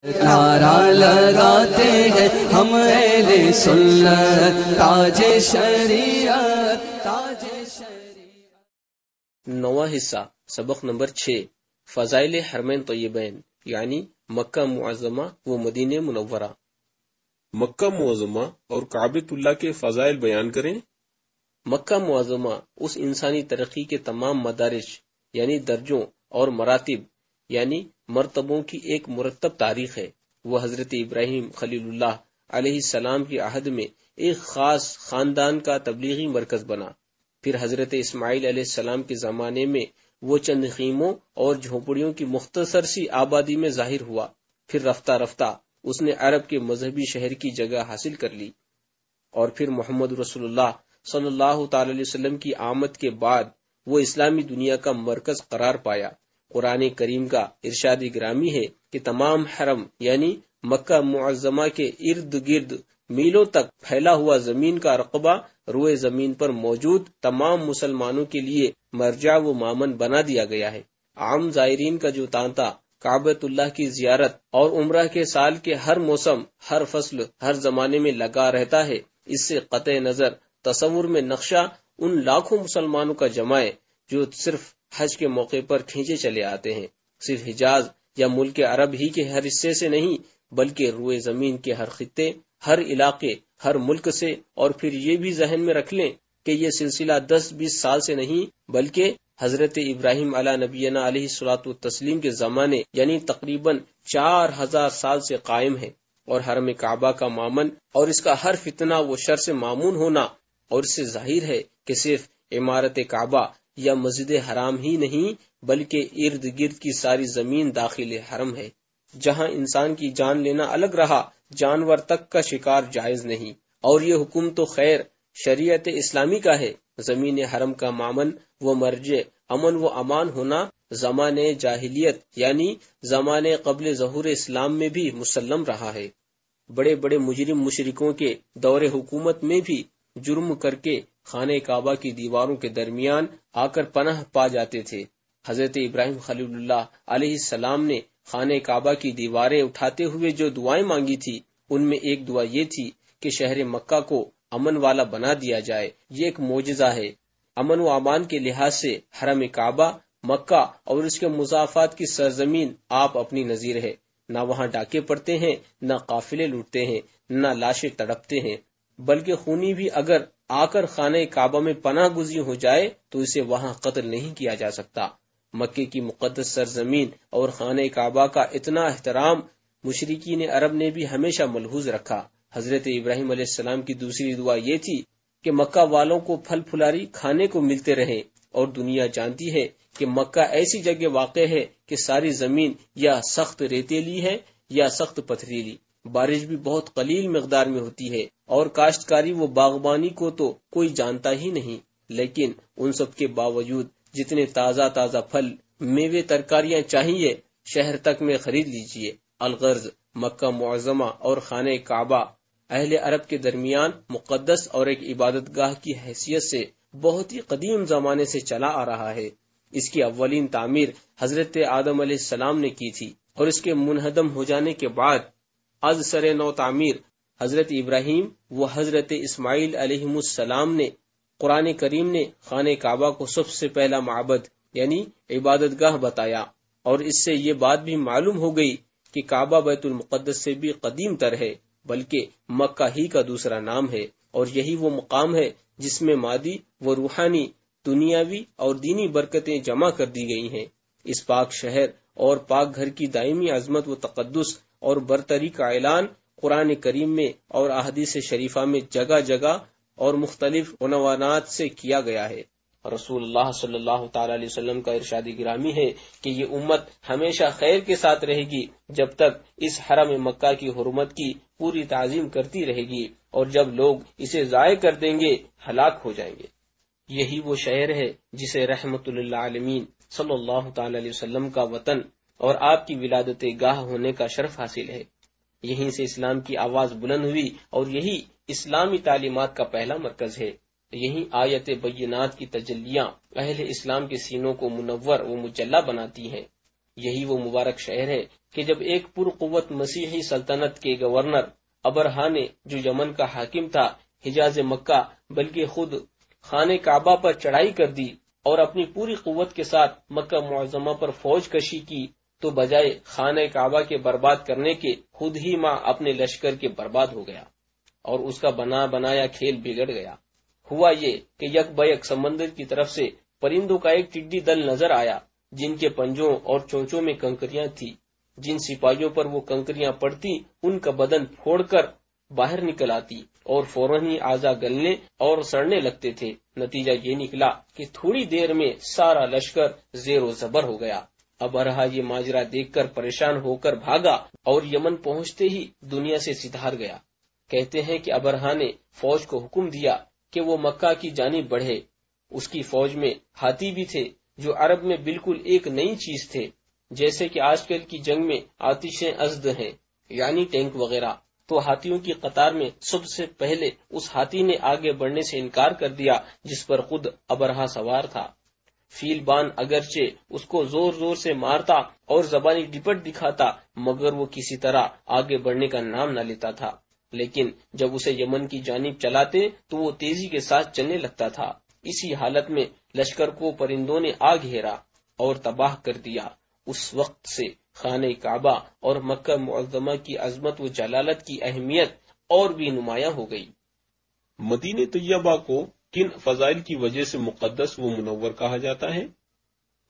نعرہ لگاتے ہیں ہم اہل سنت، تاج شریعت، تاج شریعت۔ نواں حصہ، سبق نمبر 6، فضائل حرمین طیبین یعنی مکہ معظمہ و مدینہ منورہ۔ مکہ معظمہ اور کعبۃ اللہ کے فضائل بیان کریں۔ مکہ معظمہ اس انسانی ترقی کے تمام مدارج یعنی درجوں اور مراتب یعنی مرتبوں کی ایک مرتب تاریخ ہے۔ وہ حضرت ابراہیم خلیل اللہ علیہ السلام کی عہد میں ایک خاص خاندان کا تبلیغی مرکز بنا، پھر حضرت اسماعیل علیہ السلام کے زمانے میں وہ چند خیموں اور جھونپڑیوں کی مختصر سی آبادی میں ظاہر ہوا، پھر رفتہ رفتہ اس نے عرب کے مذہبی شہر کی جگہ حاصل کر لی، اور پھر محمد رسول اللہ صلی اللہ تعالی علیہ وسلم کی آمد کے بعد وہ اسلامی دنیا کا مرکز قرار پایا۔ قرآن کریم کا ارشاد گرامی ہے کہ تمام حرم یعنی مکہ معظمہ کے ارد گرد میلوں تک پھیلا ہوا زمین کا رقبہ روئے زمین پر موجود تمام مسلمانوں کے لیے مرجع و مامن بنا دیا گیا ہے۔ عام زائرین کا جو تانتا کعبۃ اللہ کی زیارت اور عمرہ کے سال کے ہر موسم، ہر فصل، ہر زمانے میں لگا رہتا ہے، اس سے قطع نظر تصور میں نقشہ ان لاکھوں مسلمانوں کا جمع ہے جو صرف حج کے موقع پر کھینچے چلے آتے ہیں، صرف حجاز یا ملک عرب ہی کے ہر حصے سے نہیں بلکہ روئے زمین کے ہر خطے، ہر علاقے، ہر ملک سے۔ اور پھر یہ بھی ذہن میں رکھ لیں کہ یہ سلسلہ 10-20 سال سے نہیں بلکہ حضرت ابراہیم علیہ نبینا علیہ الصلوۃ والتسلیم کے زمانے یعنی تقریباً 4000 سال سے قائم ہے۔ اور حرم کعبہ کا مامن اور اس کا ہر فتنہ و شر سے معمون ہونا، اور اس سے ظاہر ہے کہ صرف عمارت کعبہ یا مسجد حرام ہی نہیں بلکہ ارد گرد کی ساری زمین داخل حرم ہے، جہاں انسان کی جان لینا الگ رہا، جانور تک کا شکار جائز نہیں۔ اور یہ حکم تو خیر شریعت اسلامی کا ہے۔ زمین حرم کا مامن و مرجع امن و امان ہونا زمانے جاہلیت یعنی زمانے قبل ظہور اسلام میں بھی مسلم رہا ہے۔ بڑے بڑے مجرم مشرکوں کے دور حکومت میں بھی جرم کر کے خانہ کعبہ کی دیواروں کے درمیان آ کر پناہ پا جاتے تھے۔ حضرت ابراہیم خلیل اللہ علیہ السلام نے خانہ کعبہ کی دیواریں اٹھاتے ہوئے جو دعائیں مانگی تھی، ان میں ایک دعا یہ تھی کہ شہر مکہ کو امن والا بنا دیا جائے۔ یہ ایک معجزہ ہے۔ امن و امان کے لحاظ سے حرم کعبہ مکہ اور اس کے مضافات کی سرزمین آپ اپنی نظیر ہے۔ نہ وہاں ڈاکے پڑتے ہیں، نہ قافلے لوٹتے ہیں، نہ لاشیں تڑپتے ہیں، بلکہ خونی بھی اگر آ کر خانہ کعبہ میں پناہ گزین ہو جائے تو اسے وہاں قتل نہیں کیا جا سکتا۔ مکے کی مقدس سرزمین اور خانہ کعبہ کا اتنا احترام مشرکین عرب نے بھی ہمیشہ ملحوظ رکھا۔ حضرت ابراہیم علیہ السلام کی دوسری دعا یہ تھی کہ مکہ والوں کو پھل پھلاری کھانے کو ملتے رہیں، اور دنیا جانتی ہے کہ مکہ ایسی جگہ واقع ہے کہ ساری زمین یا سخت ریتیلی ہے یا سخت پتھریلی، بارش بھی بہت قلیل مقدار میں ہوتی ہے، اور کاشتکاری و باغبانی کو تو کوئی جانتا ہی نہیں۔ لیکن ان سب کے باوجود جتنے تازہ تازہ پھل، میوے، ترکاریاں چاہیے شہر تک میں خرید لیجئے۔ الغرض مکہ معظمہ اور خانہ کعبہ اہل عرب کے درمیان مقدس اور ایک عبادت گاہ کی حیثیت سے بہت ہی قدیم زمانے سے چلا آ رہا ہے۔ اس کی اولین تعمیر حضرت آدم علیہ السلام نے کی تھی، اور اس کے منہدم ہو جانے کے بعد از سر نو تعمیر حضرت ابراہیم و حضرت اسماعیل علیہ السلام نے قرآن کریم نے خانہ کعبہ کو سب سے پہلا معبد یعنی عبادت گاہ بتایا، اور اس سے یہ بات بھی معلوم ہو گئی کہ کعبہ بیت المقدس سے بھی قدیم تر ہے، بلکہ مکہ ہی کا دوسرا نام ہے، اور یہی وہ مقام ہے جس میں مادی و روحانی، دنیاوی اور دینی برکتیں جمع کر دی گئی ہیں۔ اس پاک شہر اور پاک گھر کی دائمی عظمت و تقدس اور برتری کا اعلان قرآن کریم میں اور احادیث شریفہ میں جگہ جگہ اور مختلف عنوانات سے کیا گیا ہے۔ رسول اللہ صلی اللہ تعالی علیہ وسلم کا ارشاد گرامی ہے کہ یہ امت ہمیشہ خیر کے ساتھ رہے گی جب تک اس حرم مکہ کی حرمت کی پوری تعظیم کرتی رہے گی، اور جب لوگ اسے ضائع کر دیں گے ہلاک ہو جائیں گے۔ یہی وہ شہر ہے جسے رحمت للعالمین صلی اللہ تعالی علیہ وسلم کا وطن اور آپ کی ولادت گاہ ہونے کا شرف حاصل ہے۔ یہیں سے اسلام کی آواز بلند ہوئی، اور یہی اسلامی تعلیمات کا پہلا مرکز ہے۔ یہی آیت بینات کی تجلیاں اہل اسلام کے سینوں کو منور و مجلہ بناتی ہیں۔ یہی وہ مبارک شہر ہے کہ جب ایک پرقوت مسیحی سلطنت کے گورنر ابرہا نے، جو یمن کا حاکم تھا، حجاز مکہ بلکہ خود خانہ کعبہ پر چڑھائی کر دی اور اپنی پوری قوت کے ساتھ مکہ معظمہ پر فوج کشی کی، تو بجائے خانہ کعبہ کے برباد کرنے کے خود ہی ماں اپنے لشکر کے برباد ہو گیا اور اس کا بنا بنایا کھیل بگڑ گیا۔ ہوا یہ کہ یک بیک سمندر کی طرف سے پرندوں کا ایک ٹڈی دل نظر آیا، جن کے پنجوں اور چونچوں میں کنکریاں تھی۔ جن سپاہیوں پر وہ کنکریاں پڑتی ان کا بدن پھوڑ کر باہر نکل آتی اور فوراً ہی اعضا گلنے اور سڑنے لگتے تھے۔ نتیجہ یہ نکلا کہ تھوڑی دیر میں سارا لشکر زیر و زبر ہو گیا۔ ابرہا یہ ماجرا دیکھ کر پریشان ہو کر بھاگا اور یمن پہنچتے ہی دنیا سے سدھار گیا۔ کہتے ہیں کہ ابرہا نے فوج کو حکم دیا کہ وہ مکہ کی جانب بڑھے۔ اس کی فوج میں ہاتھی بھی تھے، جو عرب میں بالکل ایک نئی چیز تھے، جیسے کہ آج کل کی جنگ میں آتشیں ازد ہیں، یعنی ٹینک وغیرہ۔ تو ہاتھیوں کی قطار میں سب سے پہلے اس ہاتھی نے آگے بڑھنے سے انکار کر دیا جس پر خود ابرہا سوار تھا۔ فیل بان اگرچہ اس کو زور زور سے مارتا اور زبانی ڈپٹ دکھاتا، مگر وہ کسی طرح آگے بڑھنے کا نام نہ لیتا تھا، لیکن جب اسے یمن کی جانب چلاتے تو وہ تیزی کے ساتھ چلنے لگتا تھا۔ اسی حالت میں لشکر کو پرندوں نے آ گھیرا اور تباہ کر دیا۔ اس وقت سے خانہ کعبہ اور مکہ معظمہ کی عظمت و جلالت کی اہمیت اور بھی نمایاں ہو گئی۔ مدینہ طیبہ کو کن فضائل کی وجہ سے مقدس و منور کہا جاتا ہے؟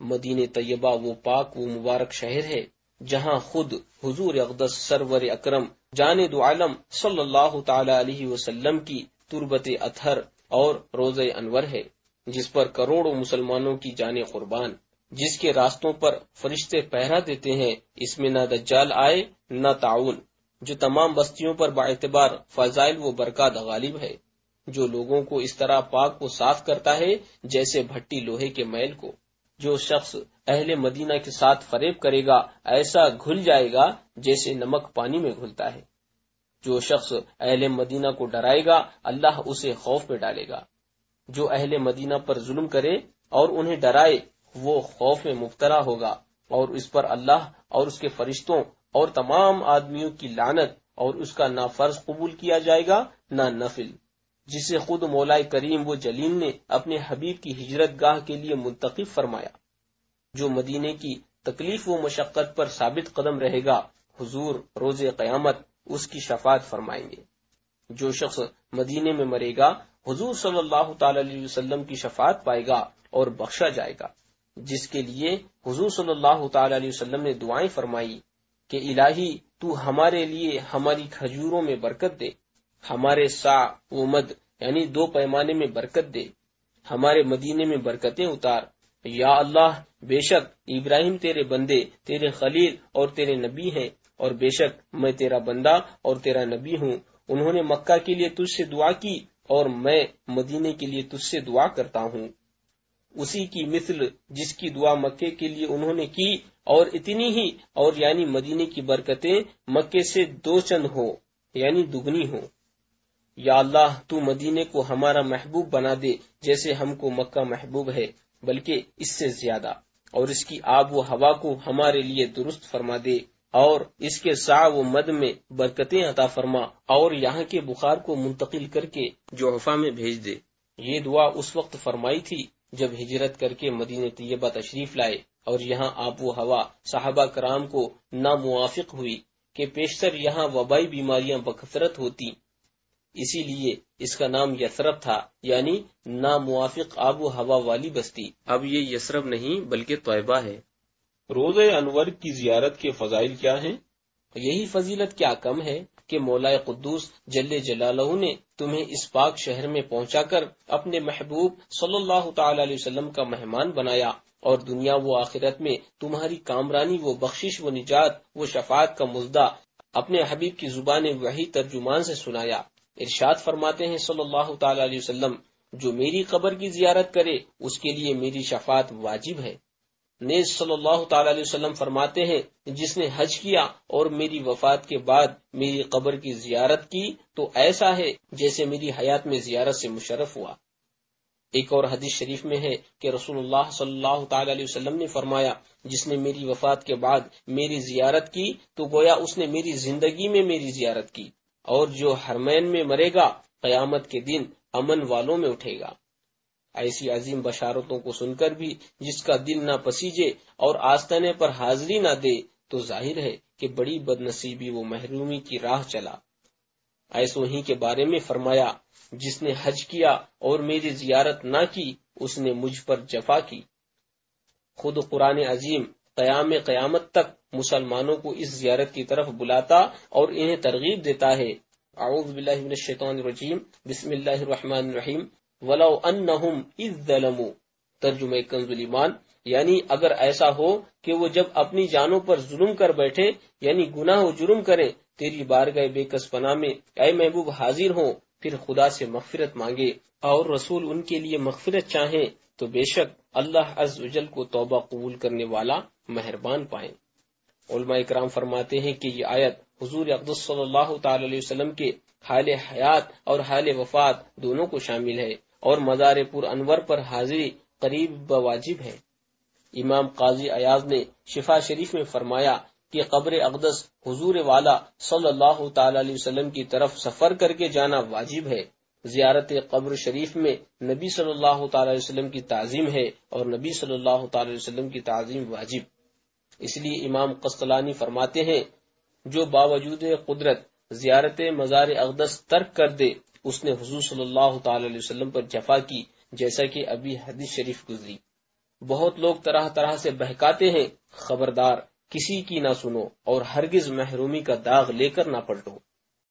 مدینہ طیبہ وہ پاک و مبارک شہر ہے جہاں خود حضور اقدس سرور اکرم جاند عالم صلی اللہ تعالی علیہ وسلم کی تربت اطہر اور روضہ انور ہے، جس پر کروڑوں مسلمانوں کی جانیں قربان، جس کے راستوں پر فرشتے پہرا دیتے ہیں۔ اس میں نہ دجال آئے نہ تعاون، جو تمام بستیوں پر باعتبار فضائل و برکات غالب ہے، جو لوگوں کو اس طرح پاک و صاف کرتا ہے جیسے بھٹی لوہے کے میل کو۔ جو شخص اہل مدینہ کے ساتھ فریب کرے گا ایسا گھل جائے گا جیسے نمک پانی میں گھلتا ہے۔ جو شخص اہل مدینہ کو ڈرائے گا اللہ اسے خوف میں ڈالے گا۔ جو اہل مدینہ پر ظلم کرے اور انہیں ڈرائے وہ خوف میں مبتلا ہوگا، اور اس پر اللہ اور اس کے فرشتوں اور تمام آدمیوں کی لعنت، اور اس کا نہ فرض قبول کیا جائے گا نہ نفل، جسے خود مولا کریم و جلیل نے اپنے حبیب کی ہجرت گاہ کے لیے منتخب فرمایا۔ جو مدینے کی تکلیف و مشقت پر ثابت قدم رہے گا حضور روز قیامت اس کی شفاعت فرمائیں گے۔ جو شخص مدینے میں مرے گا حضور صلی اللہ تعالی علیہ وسلم کی شفاعت پائے گا اور بخشا جائے گا، جس کے لیے حضور صلی اللہ تعالی علیہ وسلم نے دعائیں فرمائی کہ الہی تو ہمارے لیے ہماری کھجوروں میں برکت دے، ہمارے سا و مد یعنی 2 پیمانے میں برکت دے، ہمارے مدینے میں برکتیں اتار۔ یا اللہ، بے شک ابراہیم تیرے بندے، تیرے خلیل اور تیرے نبی ہیں، اور بے شک میں تیرا بندہ اور تیرا نبی ہوں۔ انہوں نے مکہ کے لیے تجھ سے دعا کی اور میں مدینے کے لیے تجھ سے دعا کرتا ہوں، اسی کی مثل جس کی دعا مکے کے لیے انہوں نے کی، اور اتنی ہی، اور یعنی مدینے کی برکتیں مکے سے 2 چند ہو یعنی دگنی ہو۔ یا اللہ، تو مدینے کو ہمارا محبوب بنا دے جیسے ہم کو مکہ محبوب ہے، بلکہ اس سے زیادہ، اور اس کی آب و ہوا کو ہمارے لیے درست فرما دے، اور اس کے سا و مد میں برکتیں عطا فرما، اور یہاں کے بخار کو منتقل کر کے جعفا میں بھیج دے۔ یہ دعا اس وقت فرمائی تھی جب ہجرت کر کے مدینہ طیبہ تشریف لائے، اور یہاں آب و ہوا صحابہ کرام کو ناموافق ہوئی کہ پیشتر یہاں وبائی بیماریاں بکثرت ہوتی، اسی لیے اس کا نام یثرب تھا، یعنی ناموافق آب و ہوا والی بستی۔ اب یہ یثرب نہیں بلکہ طیبہ ہے۔ روضہ انور کی زیارت کے فضائل کیا ہیں؟ یہی فضیلت کیا کم ہے کہ مولا قدوس جل جلالہ نے تمہیں اس پاک شہر میں پہنچا کر اپنے محبوب صلی اللہ تعالی علیہ وسلم کا مہمان بنایا، اور دنیا و آخرت میں تمہاری کامرانی و بخشش و نجات و شفاعت کا مژدہ اپنے حبیب کی زبان وحی ترجمان سے سنایا۔ ارشاد فرماتے ہیں صلی اللہ تعالی علیہ وسلم، جو میری قبر کی زیارت کرے اس کے لیے میری شفاعت واجب ہے۔ نیز صلی اللہ تعالی علیہ وسلم فرماتے ہیں، جس نے حج کیا اور میری وفات کے بعد میری قبر کی زیارت کی تو ایسا ہے جیسے میری حیات میں زیارت سے مشرف ہوا۔ ایک اور حدیث شریف میں ہے کہ رسول اللہ صلی اللہ تعالی علیہ وسلم نے فرمایا، جس نے میری وفات کے بعد میری زیارت کی تو گویا اس نے میری زندگی میں میری زیارت کی، اور جو حرمین میں مرے گا قیامت کے دن امن والوں میں اٹھے گا۔ ایسی عظیم بشارتوں کو سن کر بھی جس کا دل نہ پسیجے اور آستانے پر حاضری نہ دے تو ظاہر ہے کہ بڑی بد نصیبی وہ محرومی کی راہ چلا۔ ایسو ہی کے بارے میں فرمایا، جس نے حج کیا اور میری زیارت نہ کی اس نے مجھ پر جفا کی۔ خود قرآن عظیم قیامت تک مسلمانوں کو اس زیارت کی طرف بلاتا اور انہیں ترغیب دیتا ہے۔ اعوذ باللہ من الشیطان الرجیم، بسم اللہ الرحمن الرحیم، وَلَوْ أَنَّهُمْ إِذْ ظَلَمُوا، ترجمہ کنز الایمان، یعنی اگر ایسا ہو کہ وہ جب اپنی جانوں پر ظلم کر بیٹھے، یعنی گناہ و جرم کریں، تیری بارگاہ بے کس پناہ میں اے محبوب حاضر ہوں، پھر خدا سے مغفرت مانگے اور رسول ان کے لیے مغفرت چاہیں، تو بے شک اللہ عز و جل کو توبہ قبول کرنے والا مہربان پائیں۔ علماء اکرام فرماتے ہیں کہ یہ آیت حضور اقدس صلی اللہ تعالی علیہ وسلم کے حال حیات اور حال وفات دونوں کو شامل ہے، اور مزار پر انور پر حاضری قریب بواجب ہے۔ امام قاضی ایاز نے شفا شریف میں فرمایا کہ قبر اقدس حضور والا صلی اللہ تعالی علیہ وسلم کی طرف سفر کر کے جانا واجب ہے۔ زیارت قبر شریف میں نبی صلی اللہ تعالی علیہ وسلم کی تعظیم ہے، اور نبی صلی اللہ تعالی علیہ وسلم کی تعظیم واجب۔ اس لیے امام قسطلانی فرماتے ہیں، جو باوجود قدرت زیارت مزار اقدس ترک کر دے اس نے حضور صلی اللہ تعالی علیہ وسلم پر جفا کی، جیسا کہ ابھی حدیث شریف گزری۔ بہت لوگ طرح طرح سے بہکاتے ہیں، خبردار کسی کی نہ سنو اور ہرگز محرومی کا داغ لے کر نہ پلٹو۔